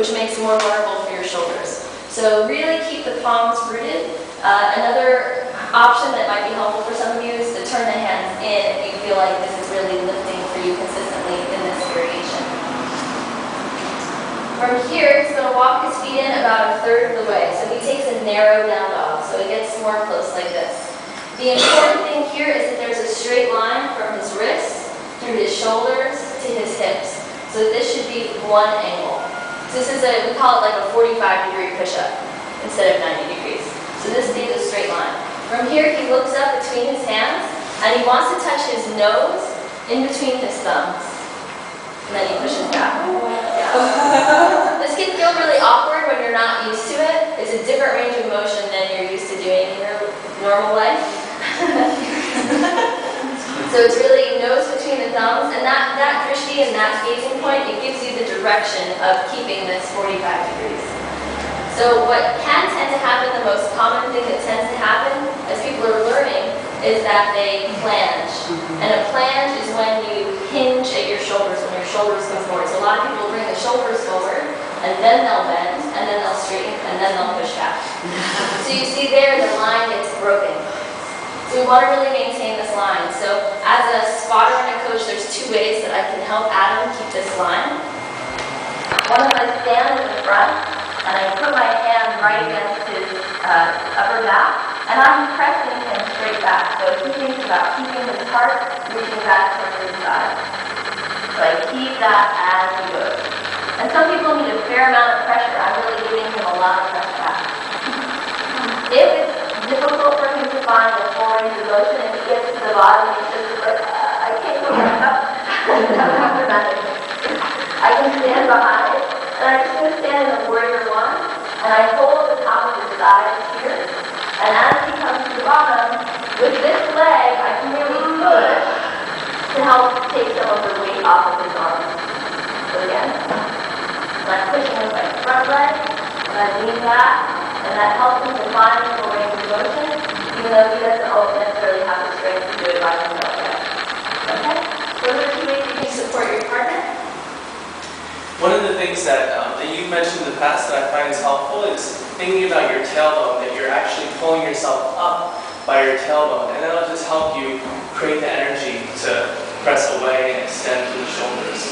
which makes it more vulnerable for your shoulders. So really keep the palms rooted. Another option that might be helpful for some of you is to turn the hands in if you feel like this is really lifting for you consistently in this variation. From here, he's going to walk his feet in about a third of the way. So he takes a narrow down dog, so it gets more close like this. The important thing here is that there's a straight line from his wrists through his shoulders to his hips. So this should be one angle. So this is we call it like a 45-degree push-up instead of 90 degrees. So this stays a straight line. From here, he looks up between his hands, and he wants to touch his nose in between his thumbs. And then he pushes back. Yeah. This can feel really awkward when you're not used to it. It's a different range of motion than you're used to doing in your normal life. So it's really nose between the thumbs, and that drishti and that gazing point, it gives you the direction of keeping this 45 degrees. So what can tend to happen, the most common thing that tends to happen as people are learning, is that they flange. And a flange is when you hinge at your shoulders, when your shoulders come forward. So a lot of people bring the shoulders forward, and then they'll bend, and then they'll straighten, and then they'll push back. So you see there, the line gets broken. So we want to really maintain this line. So as a spotter and a coach, there's two ways that I can help Adam keep this line. One is I stand in the front, and I put my hand right against his upper back, and I'm pressing him straight back. So he thinks about keeping his heart reaching back towards his side. So I keep that as he goes. And some people need a fair amount of pressure. I'm really giving him a lot of pressure back. If it's difficult for him to find a full range of motion, and he gets to the bottom, he's just like, I can't go back up. I can stand behind, and I'm just going to stand in the warrior one, and I hold the top of his thighs here, and as he comes to the bottom, with this leg, I can really push to help take some of the weight off of his arms. So again, I'm pushing with my front leg, and I lean back, and that helps him to find a full range of motion, even though he doesn't necessarily have the strength to do it by himself yet. Okay? Those are two ways you can support your partner. One of the things that you've mentioned in the past that I find is helpful is thinking about your tailbone, that you're actually pulling yourself up by your tailbone, and that'll just help you create the energy to press away and extend to the shoulders.